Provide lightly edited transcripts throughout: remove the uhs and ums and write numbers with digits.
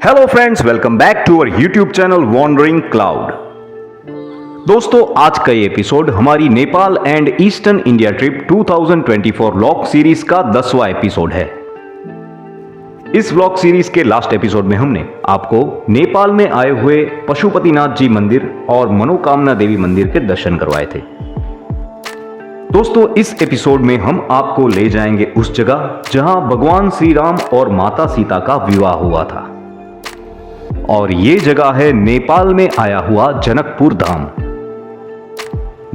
Hello friends, welcome back to our YouTube channel wandering cloud. दोस्तों, आज का ये एपिसोड हमारी Nepal and eastern India trip 2024 vlog series का 10वां एपिसोड है। इस व्लॉग सीरीज के लास्ट एपिसोड में हमने आपको नेपाल में आए हुए पशुपतिनाथ जी मंदिर और मनोकामना देवी मंदिर के दर्शन करवाए थे। दोस्तों, इस एपिसोड में हम आपको ले जाएंगे उस जगह जहां भगवान श्री राम और माता सीता का विवाह हुआ था, और ये जगह है नेपाल में आया हुआ जनकपुर धाम।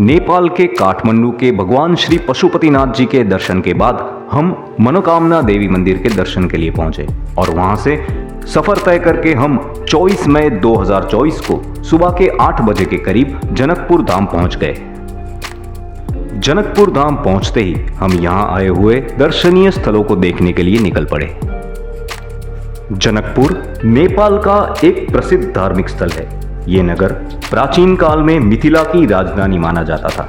नेपाल के काठमांडू के भगवान श्री पशुपतिनाथ जी के दर्शन के बाद हम मनोकामना देवी मंदिर के दर्शन के लिए पहुंचे और वहां से सफर तय करके हम 24 मई 2024 को सुबह के 8 बजे के करीब जनकपुर धाम पहुंच गए। जनकपुर धाम पहुंचते ही हम यहां आए हुए दर्शनीय स्थलों को देखने के लिए निकल पड़े। जनकपुर नेपाल का एक प्रसिद्ध धार्मिक स्थल है। ये नगर प्राचीन काल में मिथिला की राजधानी माना जाता था।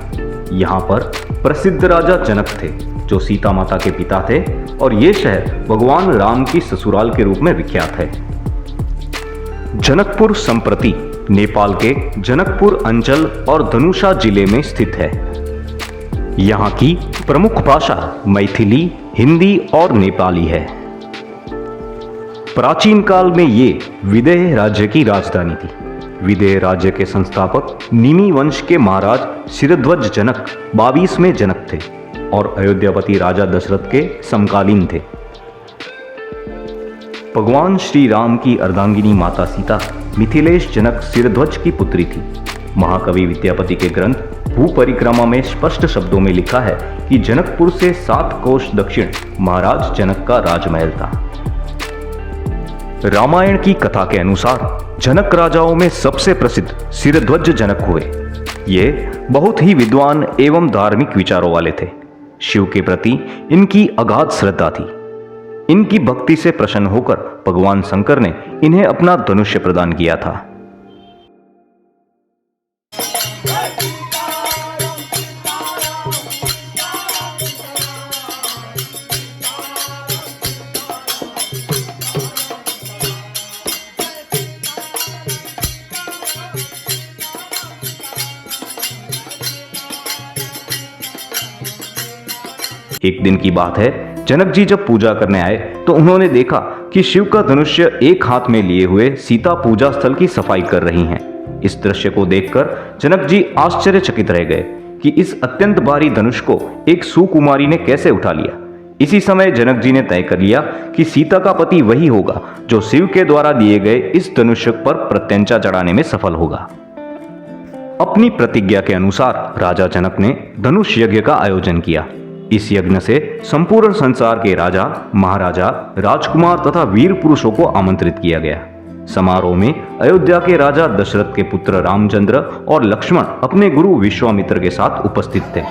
यहाँ पर प्रसिद्ध राजा जनक थे, जो सीता माता के पिता थे, और ये शहर भगवान राम की ससुराल के रूप में विख्यात है। जनकपुर संप्रति नेपाल के जनकपुर अंचल और धनुषा जिले में स्थित है। यहाँ की प्रमुख भाषा मैथिली, हिंदी और नेपाली है। प्राचीन काल में ये विदेह राज्य की राजधानी थी। विदेह राज्य के संस्थापक निमि वंश के महाराज शिरध्वज जनक 22वें जनक थे और अयोध्यापति राजा दशरथ के समकालीन थे। भगवान श्री राम की अर्धांगिनी माता सीता मिथिलेश जनक शिरध्वज की पुत्री थी। महाकवि विद्यापति के ग्रंथ भू परिक्रमा में स्पष्ट शब्दों में लिखा है कि जनकपुर से 7 कोश दक्षिण महाराज जनक का राजमहल था। रामायण की कथा के अनुसार जनक राजाओं में सबसे प्रसिद्ध शिरध्वज जनक हुए। ये बहुत ही विद्वान एवं धार्मिक विचारों वाले थे। शिव के प्रति इनकी अगाध श्रद्धा थी। इनकी भक्ति से प्रसन्न होकर भगवान शंकर ने इन्हें अपना धनुष्य प्रदान किया था। एक दिन की बात है, जनक जी जब पूजा करने आए तो उन्होंने देखा कि शिव का धनुष्य एक हाथ में लिए हुए सीता पूजा स्थल की सफाई कर रही हैं। इस दृश्य को देखकर जनक जी आश्चर्यचकित रह गए कि इस अत्यंत भारी धनुष को एक सुकुमारी ने कैसे उठा लिया। इसी समय जनक जी ने तय कर लिया कि सीता का पति वही होगा जो शिव के द्वारा दिए गए इस धनुष्य पर प्रत्यंचा चढ़ाने में सफल होगा। अपनी प्रतिज्ञा के अनुसार राजा जनक ने धनुष यज्ञ का आयोजन किया। इस यज्ञ से संपूर्ण संसार के राजा, महाराजा, राजकुमार तथा वीर पुरुषों को आमंत्रित किया गया। समारोह में अयोध्या के राजा दशरथ के पुत्र रामचंद्र और लक्ष्मण अपने गुरु विश्वामित्र के साथ उपस्थित थे।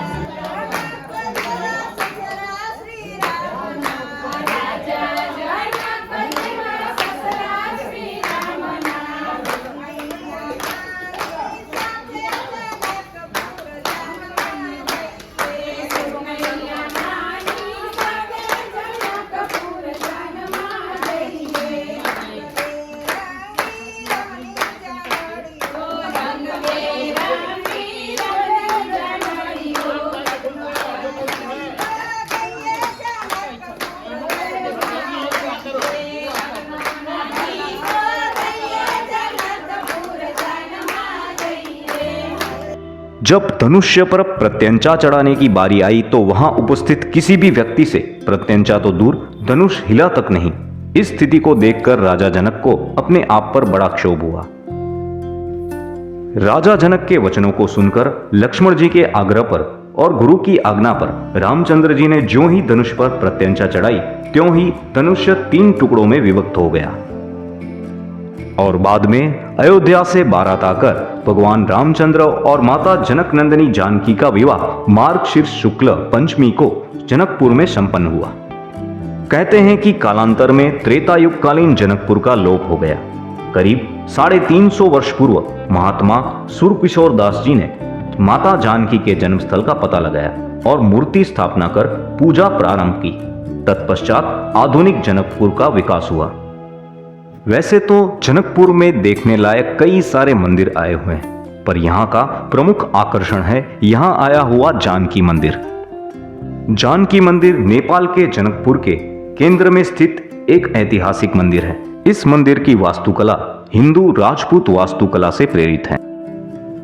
जब धनुष्य पर प्रत्यंचा चढ़ाने की बारी आई तो वहां उपस्थित किसी भी व्यक्ति से प्रत्यंचा तो दूर, धनुष हिला तक नहीं। इस स्थिति को देखकर राजा जनक को अपने आप पर बड़ा क्षोभ हुआ। राजा जनक के वचनों को सुनकर लक्ष्मण जी के आग्रह पर और गुरु की आज्ञा पर रामचंद्र जी ने ज्यों ही धनुष पर प्रत्यंचा चढ़ाई, त्यों ही धनुष्य 3 टुकड़ों में विभक्त हो गया और बाद में अयोध्या से बारात आकर भगवान रामचंद्र और माता जनक नंदिनी जानकी का विवाह मार्गशीर्ष शुक्ल पंचमी को जनकपुर में संपन्न हुआ। कहते हैं कि कालांतर में त्रेता युगकालीन जनकपुर का लोप हो गया। करीब 350 वर्ष पूर्व महात्मा सुरकिशोर दास जी ने माता जानकी के जन्मस्थल का पता लगाया और मूर्ति स्थापना कर पूजा प्रारंभ की। तत्पश्चात आधुनिक जनकपुर का विकास हुआ। वैसे तो जनकपुर में देखने लायक कई सारे मंदिर आए हुए हैं, पर यहाँ का प्रमुख आकर्षण है यहाँ आया हुआ जानकी मंदिर। जानकी मंदिर नेपाल के जनकपुर के केंद्र में स्थित एक ऐतिहासिक मंदिर है। इस मंदिर की वास्तुकला हिंदू राजपूत वास्तुकला से प्रेरित है।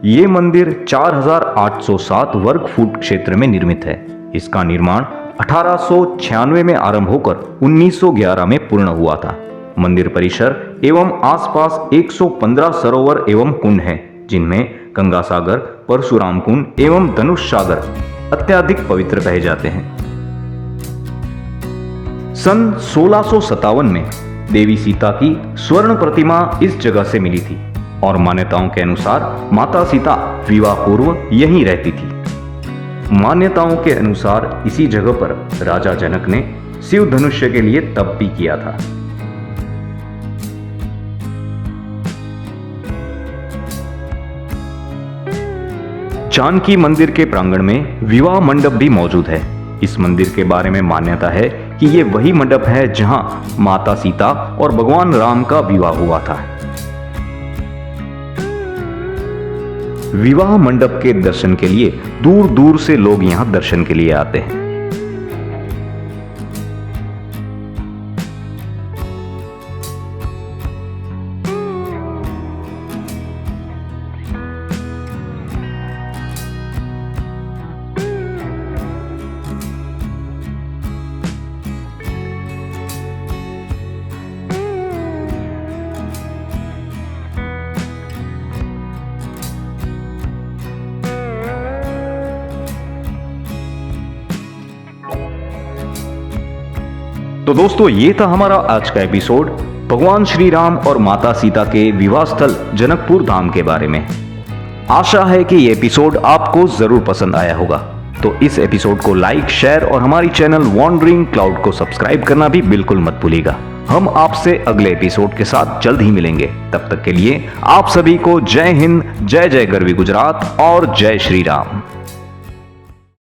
ये मंदिर 4807 वर्ग फुट क्षेत्र में निर्मित है। इसका निर्माण 1896 में आरंभ होकर 1911 में पूर्ण हुआ था। मंदिर परिसर एवं आसपास 115 सरोवर एवं कुंड हैं, जिनमें गंगा सागर, परशुराम कुंड एवं धनुष सागर अत्यधिक पवित्र कहे जाते हैं। सन 1657 में देवी सीता की स्वर्ण प्रतिमा इस जगह से मिली थी और मान्यताओं के अनुसार माता सीता विवाह पूर्व यहीं रहती थी। मान्यताओं के अनुसार इसी जगह पर राजा जनक ने शिव धनुष्य के लिए तप भी किया था। जानकी मंदिर के प्रांगण में विवाह मंडप भी मौजूद है। इस मंदिर के बारे में मान्यता है कि ये वही मंडप है जहां माता सीता और भगवान राम का विवाह हुआ था। विवाह मंडप के दर्शन के लिए दूर दूर से लोग यहां दर्शन के लिए आते हैं। तो दोस्तों, ये था हमारा आज का एपिसोड भगवान श्री राम और माता सीता के विवाह स्थल जनकपुर धाम के बारे में। आशा है कि ये एपिसोड आपको जरूर पसंद आया होगा। तो इस एपिसोड को लाइक, शेयर और हमारी चैनल वॉन्डरिंग क्लाउड को सब्सक्राइब करना भी बिल्कुल मत भूलिएगा। हम आपसे अगले एपिसोड के साथ जल्द ही मिलेंगे। तब तक के लिए आप सभी को जय हिंद, जय जय गरवी गुजरात और जय श्री राम।